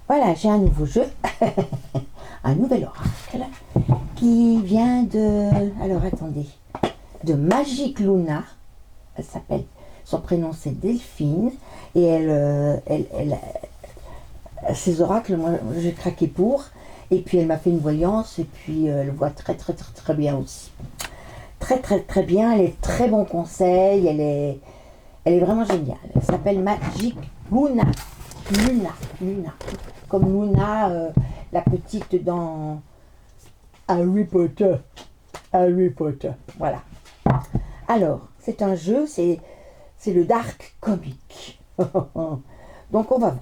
Voilà, j'ai un nouveau jeu, un nouvel oracle qui vient de, alors attendez, de Magic Luna. Elle s'appelle, son prénom c'est Delphine et ces oracles, moi j'ai craqué pour. Et puis elle m'a fait une voyance et puis elle voit très bien aussi. Très bien, elle est très bon conseil, elle est vraiment géniale. Elle s'appelle Magic Luna. Luna. Comme Luna, la petite dans Harry Potter. Harry Potter. Voilà. Alors, c'est un jeu, c'est le Dark Comic. Donc on va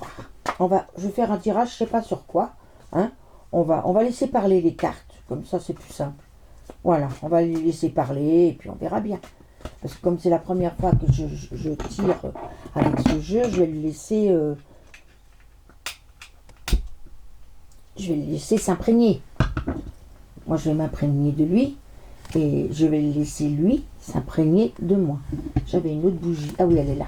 voir. Je vais faire un tirage, je ne sais pas sur quoi. Hein. On va laisser parler les cartes, comme ça c'est plus simple. Voilà, on va les laisser parler et puis on verra bien. Parce que comme c'est la première fois que je tire avec ce jeu, je vais lui laisser... je vais le laisser s'imprégner. Moi, je vais m'imprégner de lui et je vais le laisser lui s'imprégner de moi. J'avais une autre bougie. Ah oui, elle est là.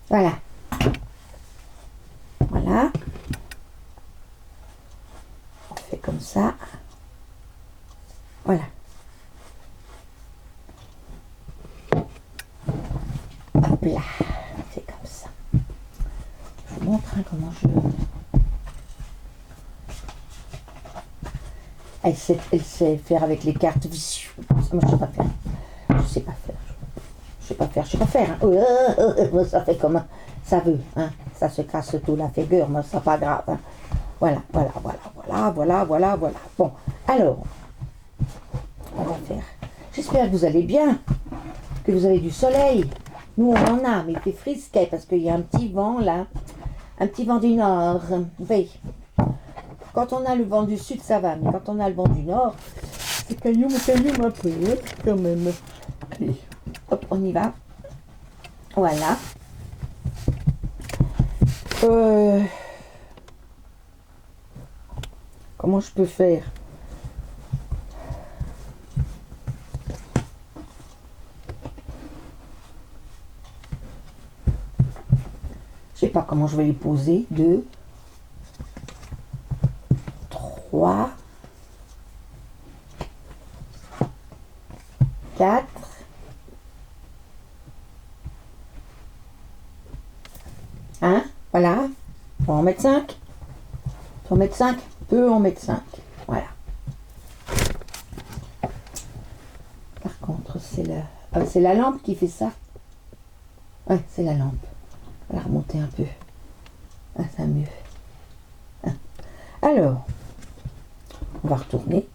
Voilà. Voilà. On fait comme ça. Voilà. Hop là. C'est comme ça. Je vous montre comment je... Elle sait faire avec les cartes. Moi, je sais pas faire. Je sais pas faire. Hein. Ça fait comme ça veut. Hein. Ça se casse tout la figure, mais c'est pas grave. Hein. Voilà. Bon, alors, on va faire. J'espère que vous allez bien, que vous avez du soleil. Nous, on en a, mais il fait frisquet parce qu'il y a un petit vent là, un petit vent du nord. Oui. Quand on a le vent du sud, ça va, mais quand on a le vent du nord, c'est cailloum un peu, quand même. Allez, hop, on y va. Voilà. Comment je peux faire? Je sais pas comment je vais les poser. 2, 3, 4, 1, voilà. On va en mettre 5. On va en mettre 5. Peut en mettre 5. Voilà. Par contre, c'est la lampe qui fait ça. Ouais, c'est la lampe. On va la remonter un peu. Ah, ça mieux. Ah. Alors, on va retourner.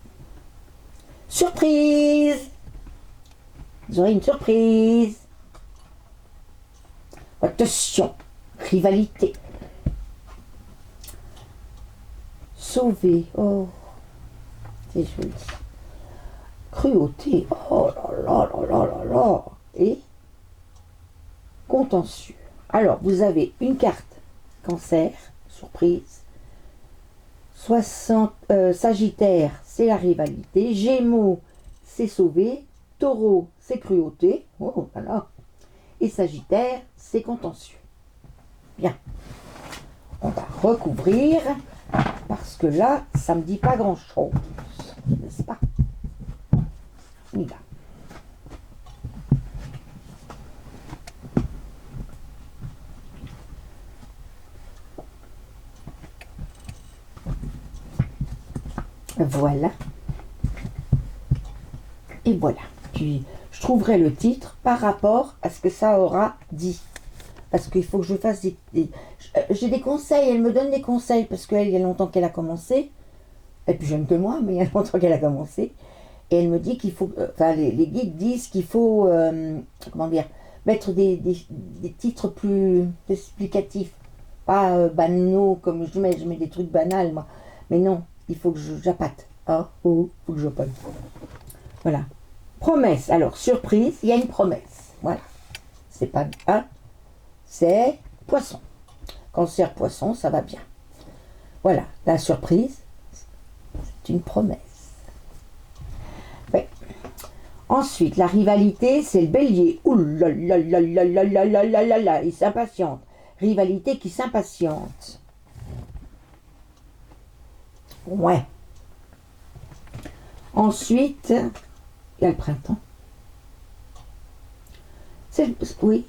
Surprise! Vous aurez une surprise. Attention, rivalité. Sauver. Oh, c'est joli. Cruauté. Oh là. Et contentieux. Alors, vous avez une carte cancer, surprise. Sagittaire, c'est la rivalité. Gémeaux, c'est sauver. Taureau, c'est cruauté. Oh là là. Et Sagittaire, c'est contentieux. Bien. On va recouvrir parce que là, ça ne me dit pas grand-chose. N'est-ce pas? On y va. Voilà. Et voilà. Puis, je trouverai le titre par rapport à ce que ça aura dit. Parce qu'il faut que je fasse j'ai des conseils, elle me donne des conseils, parce qu'elle, il y a longtemps qu'elle a commencé. Elle est plus jeune que moi, mais il y a longtemps qu'elle a commencé. Et elle me dit qu'il faut... les guides disent qu'il faut, comment dire, mettre des titres plus explicatifs. Pas banaux, comme je mets des trucs banals, moi. Mais non, il faut que j'appâte. Ah, oh, faut que j'appâte. Voilà. Promesse. Alors, surprise, il y a une promesse. Voilà. C'est pas un, c'est poisson. Cancer, poisson, ça va bien. Voilà. La surprise, c'est une promesse. Ouais. Ensuite, la rivalité, c'est le bélier. Ouh là là là là là là là là là là, il s'impatiente. Rivalité qui s'impatiente. Ouais. Ensuite, il y a le printemps. Oui,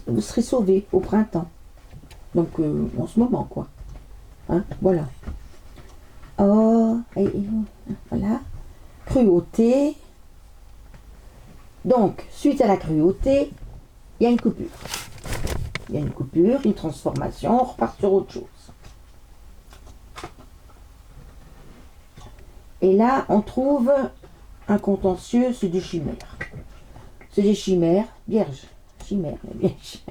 vous serez sauvé au printemps. Donc, en ce moment, quoi. Hein, voilà. Oh, voilà. Cruauté. Donc, suite à la cruauté, il y a une coupure. Il y a une coupure, une transformation, on repart sur autre chose. Et là, on trouve un contentieux, c'est des chimères. C'est des chimères, vierges. Chimères, les vierges.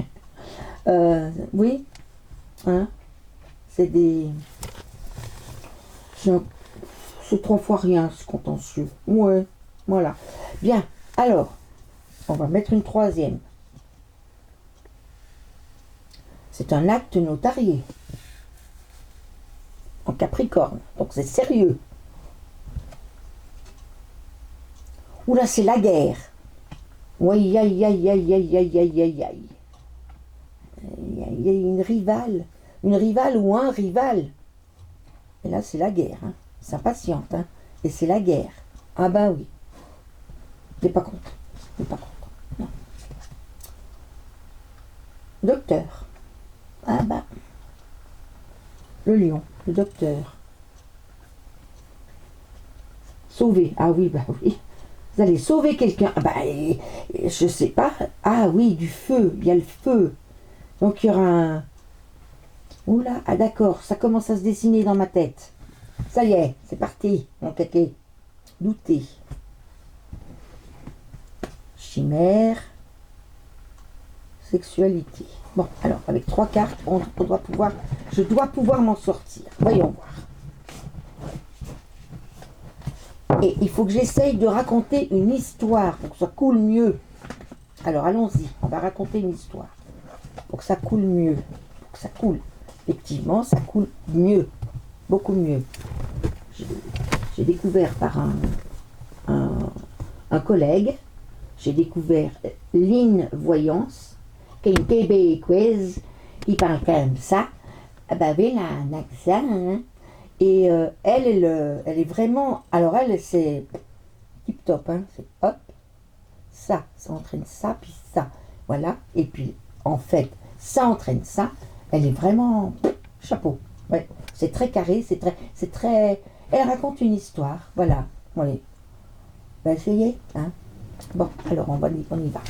Oui, hein, c'est des... C'est 3 fois rien, ce contentieux. Ouais, voilà. Bien, alors, on va mettre une troisième. C'est un acte notarié. En Capricorne, donc c'est sérieux. Oula, c'est la guerre. Oui, aïe, aïe, aïe, aïe, aïe, aïe, aïe, aïe. Il y a une rivale ou un rival. Et là, c'est la guerre. Hein. Ça patiente. Hein. Et c'est la guerre. Ah ben oui. T'es pas content. T'es pas content. Non. Docteur. Ah ben. Le lion. Le docteur. Sauver. Ah oui, bah oui. Vous allez sauver quelqu'un. Ah ben, je sais pas. Ah oui, du feu. Il y a le feu. Donc il y aura un... Oula, ah d'accord, ça commence à se dessiner dans ma tête. Ça y est, c'est parti, mon kéké. Douter. Chimère. Sexualité. Bon, alors, avec 3 cartes, je dois pouvoir m'en sortir. Voyons voir. Et il faut que j'essaye de raconter une histoire pour que ça coule mieux. Alors, allons-y, on va raconter une histoire. Pour que ça coule mieux. Pour que ça coule. Effectivement, ça coule mieux. Beaucoup mieux. J'ai découvert par un collègue, j'ai découvert Lynn Voyance, qui est une québécoise, qui parle comme ça. Elle avait un accent, hein. Et elle est vraiment... Alors elle, c'est tip top, hein. C'est hop, ça entraîne ça, puis ça. Voilà. Et puis, en fait, ça entraîne ça. Elle est vraiment... Chapeau. Ouais. C'est très carré, c'est très... Elle raconte une histoire. Voilà. Oui. On va essayer, hein. Bon, alors on y va.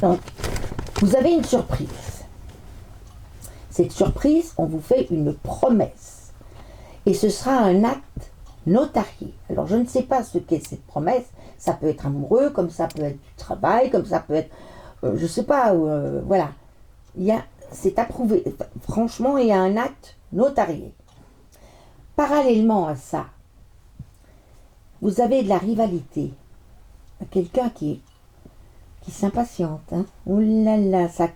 Donc, vous avez une surprise. Cette surprise, on vous fait une promesse. Et ce sera un acte notarié. Alors, je ne sais pas ce qu'est cette promesse. Ça peut être amoureux, comme ça peut être du travail, comme ça peut être... je ne sais pas, voilà. C'est approuvé. Franchement, il y a un acte notarié. Parallèlement à ça, vous avez de la rivalité. Quelqu'un qui s'impatiente. Hein. Oh là là, ça...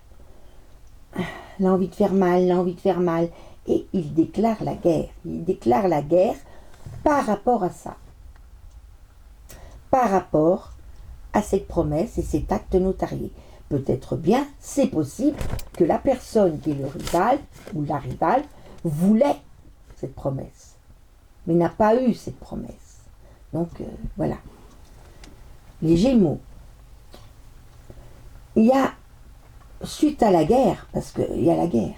Il a envie de faire mal, il a envie de faire mal. Et il déclare la guerre. Il déclare la guerre par rapport à ça. Par rapport à cette promesse et cet acte notarié. Peut-être bien, c'est possible que la personne qui est le rival ou la rivale voulait cette promesse, mais n'a pas eu cette promesse. Donc, voilà. Les Gémeaux. Il y a, suite à la guerre, parce qu'il y a la guerre,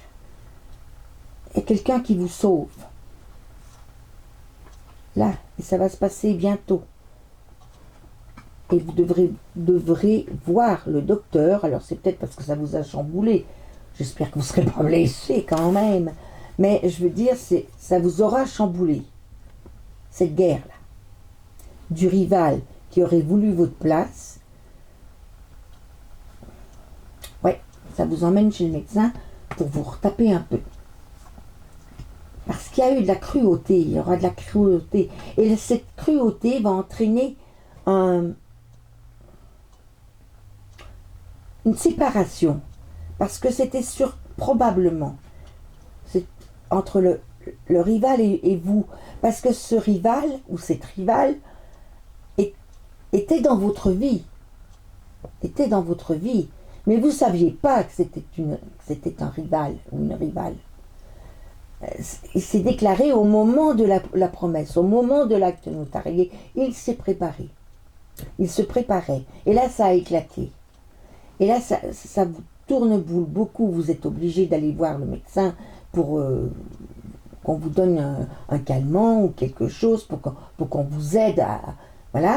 il y a quelqu'un qui vous sauve. Là, et ça va se passer bientôt. Et vous devrez voir le docteur. Alors c'est peut-être parce que ça vous a chamboulé. J'espère que vous ne serez pas blessé quand même. Mais je veux dire, ça vous aura chamboulé. Cette guerre-là. Du rival qui aurait voulu votre place. Ouais, ça vous emmène chez le médecin pour vous retaper un peu. Parce qu'il y a eu de la cruauté. Il y aura de la cruauté. Et cette cruauté va entraîner une séparation, parce que c'était probablement entre le rival et vous, parce que ce rival ou cette rivale était dans votre vie, était dans votre vie, mais vous ne saviez pas que c'était un rival ou une rivale. Il s'est déclaré au moment de la promesse, au moment de l'acte notarié. Il s'est préparé. Il se préparait. Et là, ça a éclaté. Et là, ça vous tourne boule beaucoup. Vous êtes obligé d'aller voir le médecin pour qu'on vous donne un calmant ou quelque chose, pour qu'on vous aide à... Voilà.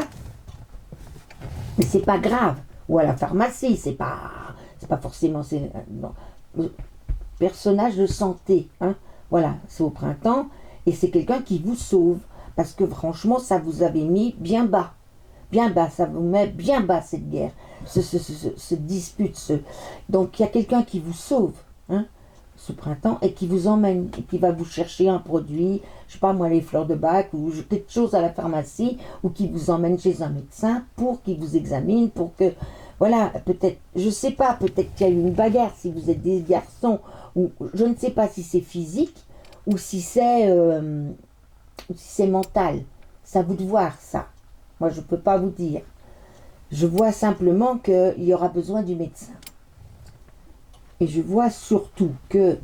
Mais c'est pas grave. Ou à la pharmacie, c'est pas forcément... Non. Personnage de santé, hein. Voilà, c'est au printemps, et c'est quelqu'un qui vous sauve, parce que franchement, ça vous avait mis bien bas, ça vous met bien bas cette guerre, ce dispute, donc il y a quelqu'un qui vous sauve, hein, ce printemps, et qui vous emmène, et qui va vous chercher un produit, je sais pas moi, les fleurs de bac, ou quelque chose à la pharmacie, ou qui vous emmène chez un médecin, pour qu'il vous examine, pour que, voilà, peut-être, je sais pas, peut-être qu'il y a eu une bagarre, si vous êtes des garçons, ou je ne sais pas si c'est physique ou si c'est mental. C'est à vous de voir ça. Moi, je ne peux pas vous dire. Je vois simplement qu'il y aura besoin du médecin. Et je vois surtout qu'il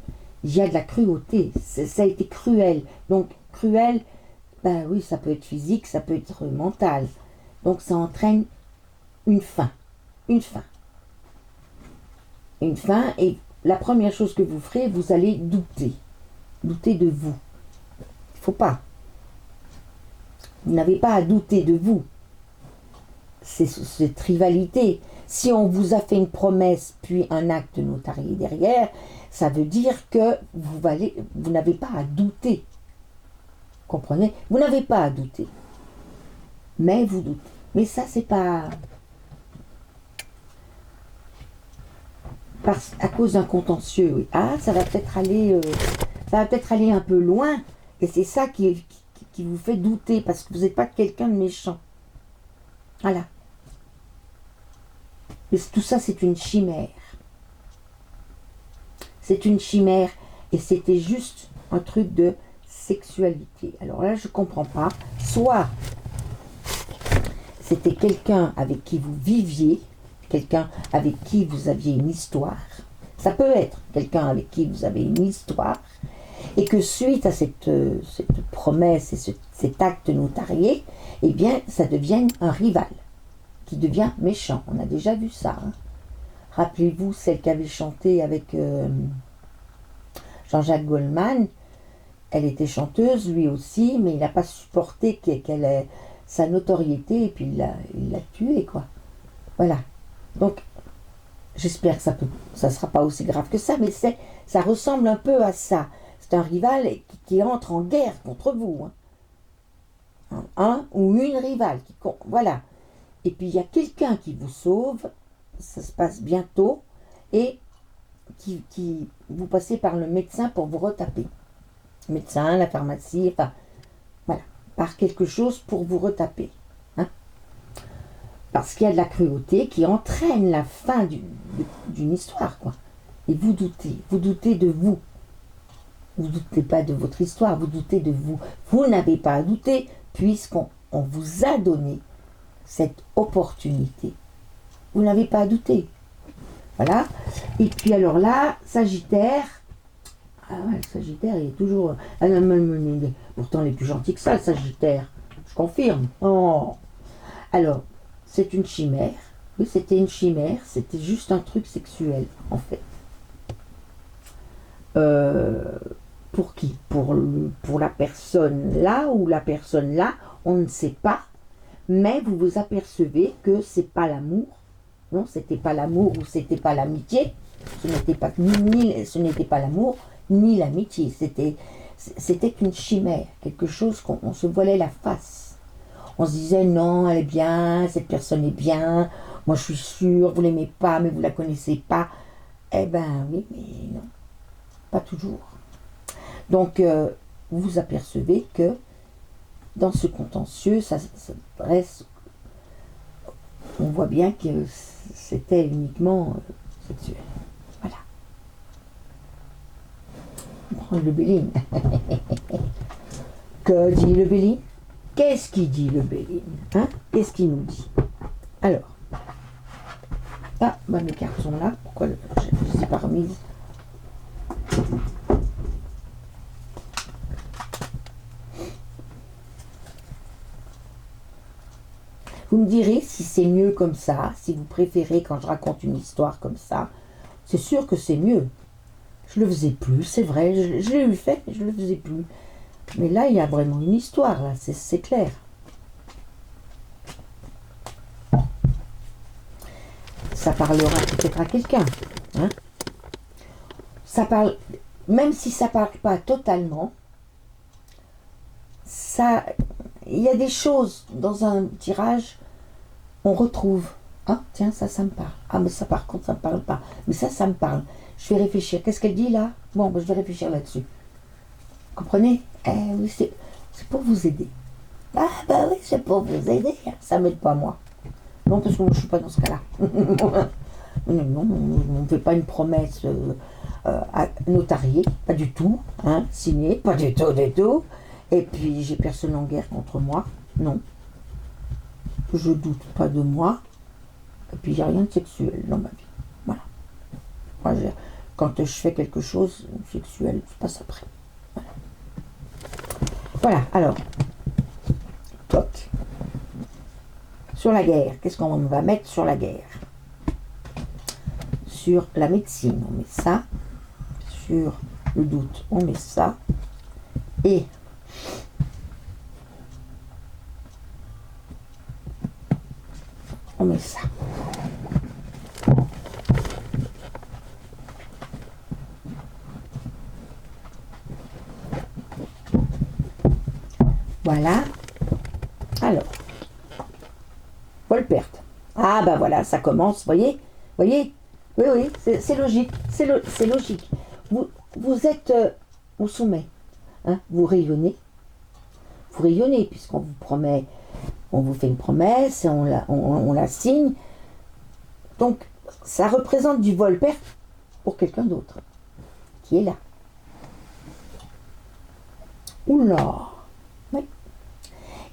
y a de la cruauté. Ça a été cruel. Donc, cruel, ben oui, ça peut être physique, ça peut être mental. Donc, ça entraîne une fin. Une fin. Une fin, et la première chose que vous ferez, vous allez douter. Douter de vous. Il ne faut pas. Vous n'avez pas à douter de vous. C'est cette rivalité. Si on vous a fait une promesse, puis un acte notarié derrière, ça veut dire que vous n'avez pas à douter. Comprenez? Vous n'avez pas à douter. Mais vous doutez. Mais ça, c'est pas... à cause d'un contentieux, oui. Ah, ça va peut-être aller un peu loin, et c'est ça qui vous fait douter, parce que vous n'êtes pas quelqu'un de méchant. Voilà. Mais tout ça, c'est une chimère. C'est une chimère, et c'était juste un truc de sexualité. Alors là, je ne comprends pas. Soit c'était quelqu'un avec qui vous viviez, quelqu'un avec qui vous aviez une histoire. Ça peut être quelqu'un avec qui vous avez une histoire, et que suite à cette promesse et cet acte notarié, eh bien, ça devienne un rival, qui devient méchant. On a déjà vu ça. Hein. Rappelez-vous celle qui avait chanté avec Jean-Jacques Goldman. Elle était chanteuse, lui aussi, mais il n'a pas supporté qu'elle ait sa notoriété, et puis il l'a tuée, quoi. Voilà. Donc, j'espère que ça sera pas aussi grave que ça, mais ça ressemble un peu à ça. C'est un rival qui entre en guerre contre vous. Hein. Un ou une rivale. Voilà. Et puis, il y a quelqu'un qui vous sauve, ça se passe bientôt, et qui vous passez par le médecin pour vous retaper. Le médecin, la pharmacie, enfin, voilà. Par quelque chose pour vous retaper. Parce qu'il y a de la cruauté qui entraîne la fin d'une histoire, quoi. Et vous doutez de vous. Vous ne doutez pas de votre histoire, vous doutez de vous. Vous n'avez pas à douter, puisqu'on vous a donné cette opportunité. Vous n'avez pas à douter. Voilà. Et puis alors là, Sagittaire. Ah ouais, le Sagittaire, il est toujours... pourtant, il est plus gentil que ça, le Sagittaire. Je confirme. Oh. Alors... c'est une chimère. Oui, c'était une chimère. C'était juste un truc sexuel, en fait. Pour qui? Pour la personne là ou la personne là, on ne sait pas. Mais vous vous apercevez que c'est pas l'amour. Non, c'était pas l'amour ou c'était pas l'amitié. Ce n'était pas ce n'était pas l'amour ni l'amitié. C'était une chimère, quelque chose qu'on se voilait la face. On se disait non, elle est bien, cette personne est bien, moi je suis sûre, vous l'aimez pas, mais vous la connaissez pas. Eh ben oui, mais non, pas toujours. Donc vous vous apercevez que dans ce contentieux, ça reste, on voit bien que c'était uniquement sexuel. Voilà. On prend le Béline. Que dit le Béline? Qu'est-ce qu'il dit le Béline, hein? Qu'est-ce qu'il nous dit? Alors, ah, bah mes cartes sont là, pourquoi je ne les ai pas remises? Vous me direz si c'est mieux comme ça, si vous préférez quand je raconte une histoire comme ça. C'est sûr que c'est mieux. Je le faisais plus, c'est vrai, je l'ai eu fait, mais je le faisais plus. Mais là, il y a vraiment une histoire, là, c'est clair. Ça parlera peut-être à quelqu'un. Hein? Ça parle, même si ça parle pas totalement, ça, il y a des choses dans un tirage, on retrouve. Ah, tiens, ça me parle. Ah, mais ça, par contre, ça me parle pas. Mais ça me parle. Je vais réfléchir. Qu'est-ce qu'elle dit là? Bon, ben, je vais réfléchir là-dessus. Comprenez? Oui, c'est pour vous aider. Ah, bah oui, c'est pour vous aider. Ça m'aide pas, moi. Non, parce que moi, je suis pas dans ce cas-là. Non, on ne fait pas une promesse notariée, pas du tout, hein, signée, pas du tout, du tout. Et puis, j'ai personne en guerre contre moi, non. Je doute pas de moi. Et puis, il n'y a rien de sexuel dans ma vie. Voilà. Moi, quand je fais quelque chose sexuel, je passe après. Voilà. Voilà, alors, toc. Sur la guerre, qu'est-ce qu'on va mettre sur la guerre? Sur la médecine, on met ça. Sur le doute, on met ça. Et on met ça. Voilà. Alors, Volpert. Ah ben voilà, ça commence, voyez? Voyez? Oui, c'est logique. C'est logique. Vous êtes au sommet. Hein? Vous rayonnez. Vous rayonnez, puisqu'on vous promet, on vous fait une promesse, on la signe. Donc, ça représente du Volpert pour quelqu'un d'autre, qui est là. Oula! Oui.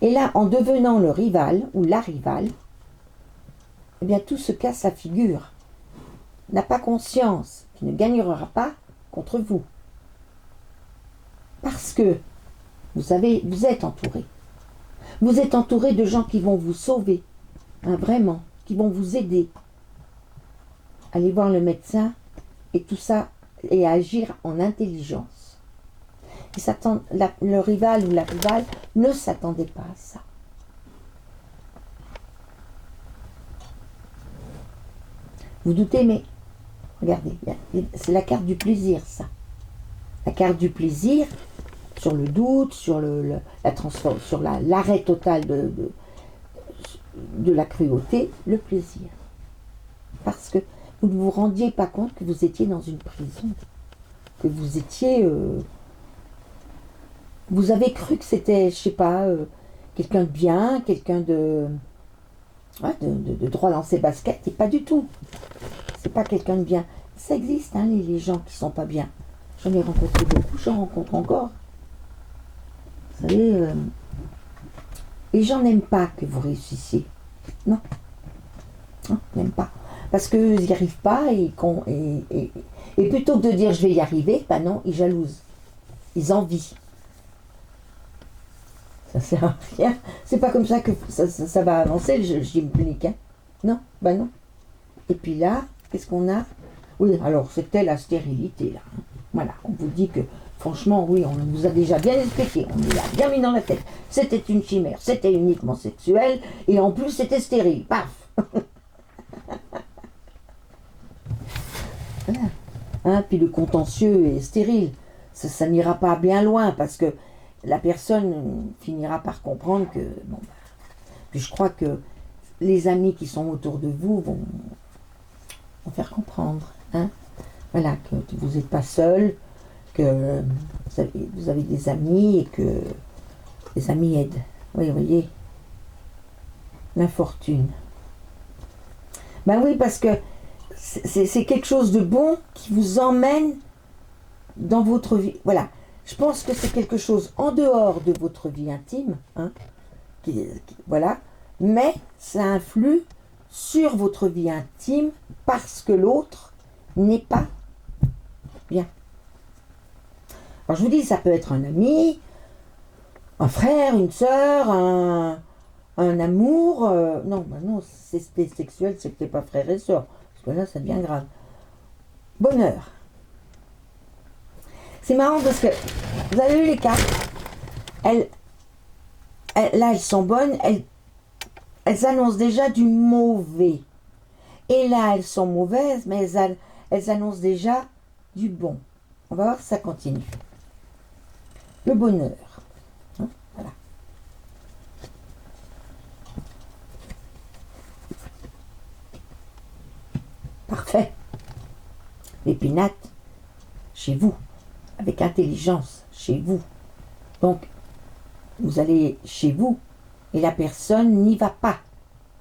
Et là, en devenant le rival, ou la rivale, eh bien, tout se casse la figure. N'a pas conscience qu'il ne gagnera pas contre vous. Parce que vous êtes entouré. Vous êtes entouré de gens qui vont vous sauver, hein, vraiment, qui vont vous aider. Allez voir le médecin et tout ça, et agir en intelligence. Le rival ou la rivale ne s'attendait pas à ça. Vous doutez, mais regardez, c'est la carte du plaisir, ça. La carte du plaisir, sur le doute, sur sur l'arrêt total de la cruauté, le plaisir. Parce que vous ne vous rendiez pas compte que vous étiez dans une prison, que vous étiez... vous avez cru que c'était, je sais pas, quelqu'un de bien, quelqu'un de droit dans ses baskets, et pas du tout. C'est pas quelqu'un de bien. Ça existe, hein, les gens qui sont pas bien. J'en ai rencontré beaucoup, j'en rencontre encore. Vous savez, les gens n'aiment pas que vous réussissiez. Non. Non, ils n'aiment pas. Parce qu'ils n'y arrivent pas et plutôt que de dire je vais y arriver, ben non, ils jalousent. Ils envient. Ça sert à rien. C'est pas comme ça que ça va avancer, j'implique. Hein. Non, ben non. Et puis là, qu'est-ce qu'on a? Oui, alors c'était la stérilité, là. Voilà, on vous dit que, franchement, oui, on vous a déjà bien expliqué, on vous l'a bien mis dans la tête. C'était une chimère, c'était uniquement sexuel, et en plus c'était stérile. Paf. Voilà. Hein, puis le contentieux est stérile. Ça n'ira pas bien loin, parce que la personne finira par comprendre que... Bon, puis je crois que les amis qui sont autour de vous vont faire comprendre. Hein, voilà, que vous n'êtes pas seul, que vous avez des amis et que les amis aident. Oui, vous voyez, l'infortune. Ben oui, parce que c'est quelque chose de bon qui vous emmène dans votre vie. Voilà, je pense que c'est quelque chose en dehors de votre vie intime, hein, voilà, mais ça influe sur votre vie intime parce que l'autre n'est pas bien. Alors je vous dis, ça peut être un ami, un frère, une sœur, un amour. Non, bah non, si c'était sexuel, c'était pas frère et sœur, parce que là, ça devient grave. Bonheur. C'est marrant parce que vous avez vu les cartes, là, elles sont bonnes, elles annoncent déjà du mauvais. Et là, elles sont mauvaises, mais elles annoncent déjà du bon. On va voir si ça continue. Le bonheur. Hein, voilà. Parfait. L'épinate, chez vous, avec intelligence, chez vous. Donc, vous allez chez vous, et la personne n'y va pas,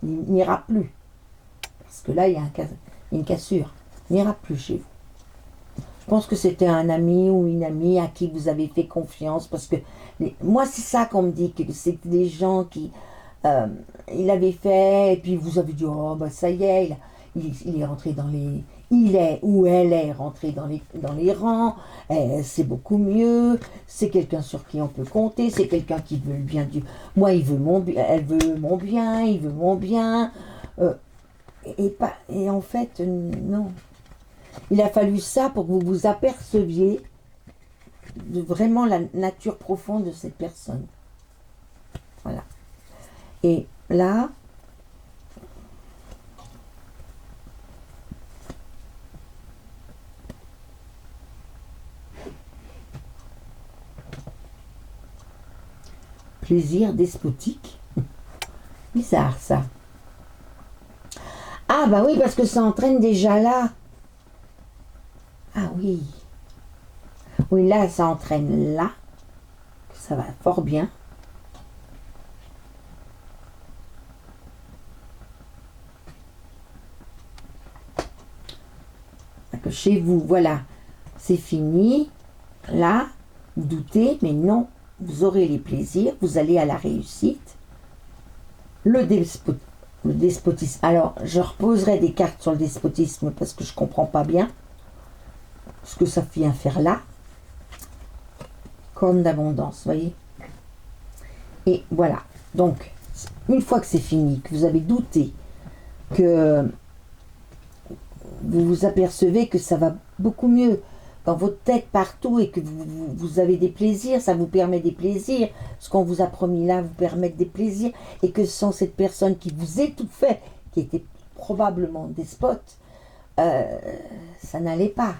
n'ira plus. Parce que là, il y a une cassure. N'ira plus chez vous. Je pense que c'était un ami ou une amie à qui vous avez fait confiance. Parce que moi, c'est ça qu'on me dit, que c'est des gens qui... il avait fait, et puis vous avez dit, oh, bah ça y est, il est rentré dans les... Il est ou elle est rentrée dans les rangs, c'est beaucoup mieux, c'est quelqu'un sur qui on peut compter, c'est quelqu'un qui veut le bien du... Moi, il veut mon bien, elle veut mon bien, il veut mon bien. Et en fait, non. Il a fallu ça pour que vous vous aperceviez de vraiment la nature profonde de cette personne. Voilà. Et là, plaisir despotique. Bizarre ça. Ah bah oui, parce que ça entraîne déjà là. Ah oui. Oui, là, ça entraîne là. Ça va fort bien. Que chez vous, voilà, c'est fini. Là, vous doutez, mais non, vous aurez les plaisirs, vous allez à la réussite. Le despotisme. Alors, je reposerai des cartes sur le despotisme parce que je ne comprends pas bien ce que ça vient faire là. Corne d'abondance, voyez. Et voilà. Donc, une fois que c'est fini, que vous avez douté, que vous vous apercevez que ça va beaucoup mieux dans votre tête partout et que vous avez des plaisirs, ça vous permet des plaisirs. Ce qu'on vous a promis là vous permet des plaisirs et que sans cette personne qui vous étouffait, qui était probablement despote, ça n'allait pas.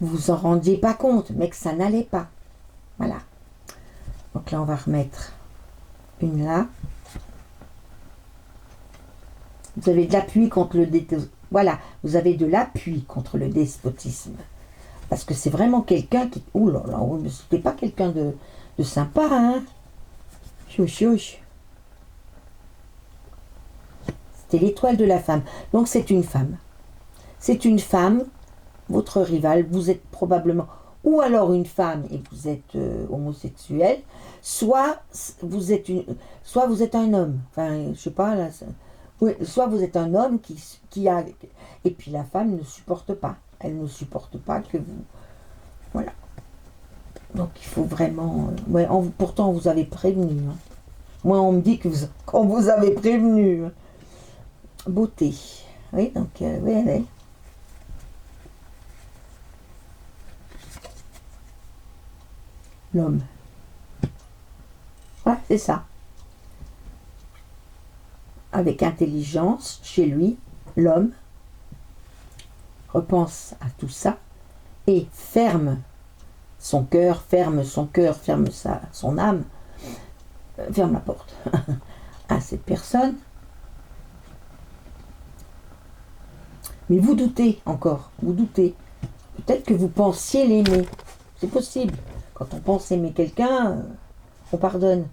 Vous vous en rendiez pas compte, mais que ça n'allait pas. Voilà. Donc là, on va remettre une là. Vous avez de l'appui contre le voilà, vous avez de l'appui contre le despotisme. Parce que c'est vraiment quelqu'un qui... Ouh là là, mais c'était pas quelqu'un de sympa, hein. Chouch, chouch. C'était l'étoile de la femme. Donc c'est une femme. C'est une femme, votre rivale, vous êtes probablement... Ou alors une femme et vous êtes homosexuel, soit vous êtes un homme. Enfin, je sais pas, là... Oui, soit vous êtes un homme qui a... Et puis la femme ne supporte pas. Elle ne supporte pas que vous... Voilà. Donc il faut vraiment... Ouais, pourtant, on vous avait prévenu. Hein. Moi, on me dit qu'on vous avait prévenu. Beauté. Oui, donc... oui, oui. L'homme. Ouais, c'est ça. Avec intelligence, chez lui, l'homme repense à tout ça et ferme son cœur, ferme son âme, ferme la porte à cette personne. Mais vous doutez encore, vous doutez. Peut-être que vous pensiez l'aimer. C'est possible. Quand on pense aimer quelqu'un, on pardonne.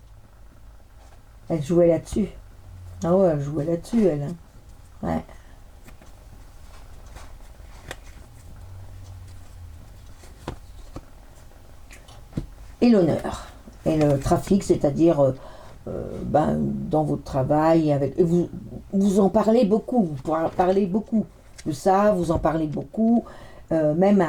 Elle jouait là-dessus. Ah ouais, elle jouait là-dessus, elle. Hein. Ouais. Et l'honneur. Et le trafic, c'est-à-dire ben, dans votre travail, et vous en parlez beaucoup, parlez beaucoup de ça, vous en parlez beaucoup, même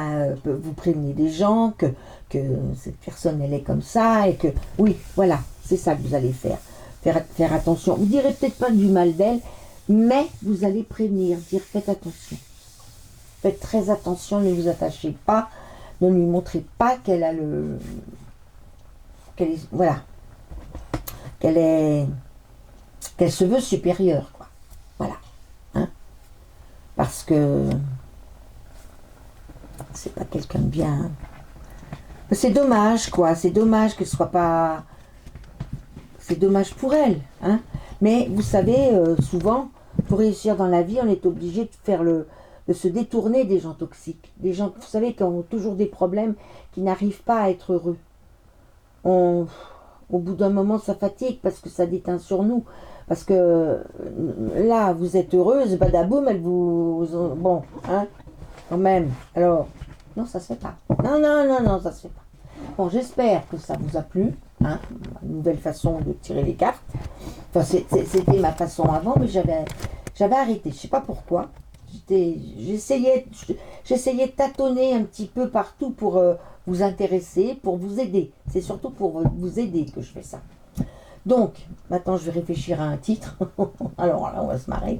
vous prévenez des gens que cette personne elle est comme ça et que oui, voilà, c'est ça que vous allez faire. Faire attention. Vous direz peut-être pas du mal d'elle, mais vous allez prévenir, dire faites attention. Faites très attention, ne vous attachez pas, ne lui montrez pas qu'elle a voilà, qu'elle se veut supérieure, quoi. Voilà. Hein, parce que c'est pas quelqu'un de bien. C'est dommage, quoi. C'est dommage qu'elle soit pas. C'est dommage pour elle, hein. Mais vous savez, souvent, pour réussir dans la vie, on est obligé de se détourner des gens toxiques. Des gens, vous savez, qui ont toujours des problèmes, qui n'arrivent pas à être heureux. Au bout d'un moment, ça fatigue parce que ça déteint sur nous. Parce que là, vous êtes heureuse, badaboum, elle vous... Bon, hein, quand même. Alors, non, ça se fait pas. Non, non, non, non, ça se fait pas. Bon, j'espère que ça vous a plu. Hein, une nouvelle façon de tirer les cartes. Enfin, c'était ma façon avant, mais j'avais arrêté. Je sais pas pourquoi. J'essayais de tâtonner un petit peu partout pour vous intéresser, pour vous aider. C'est surtout pour vous aider que je fais ça. Donc, maintenant, je vais réfléchir à un titre. Alors là, on va se marrer.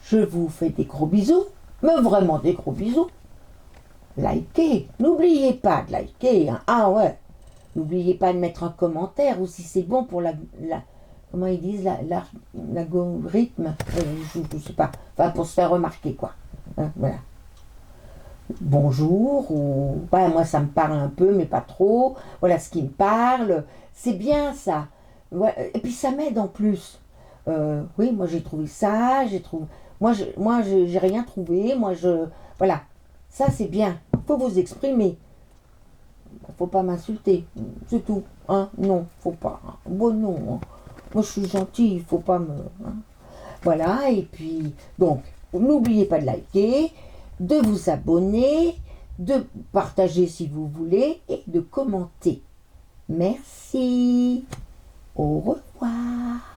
Je vous fais des gros bisous, mais vraiment des gros bisous. Likez, n'oubliez pas de liker. Hein. Ah ouais, n'oubliez pas de mettre un commentaire ou si c'est bon pour comment ils disent, l'algorithme, je sais pas, enfin pour se faire remarquer quoi. Hein, voilà. Bonjour, ou ouais, moi ça me parle un peu, mais pas trop. Voilà ce qui me parle. C'est bien ça. Ouais. Et puis ça m'aide en plus. Oui, moi j'ai trouvé ça, Moi, j'ai rien trouvé. Voilà. Ça c'est bien. Il faut vous exprimer. Faut pas m'insulter. C'est tout. Hein? Non, faut pas. Bon, non. Hein. Moi je suis gentille, il faut pas me. Hein. Voilà, et puis, donc, n'oubliez pas de liker, de vous abonner, de partager si vous voulez et de commenter. Merci. Au revoir.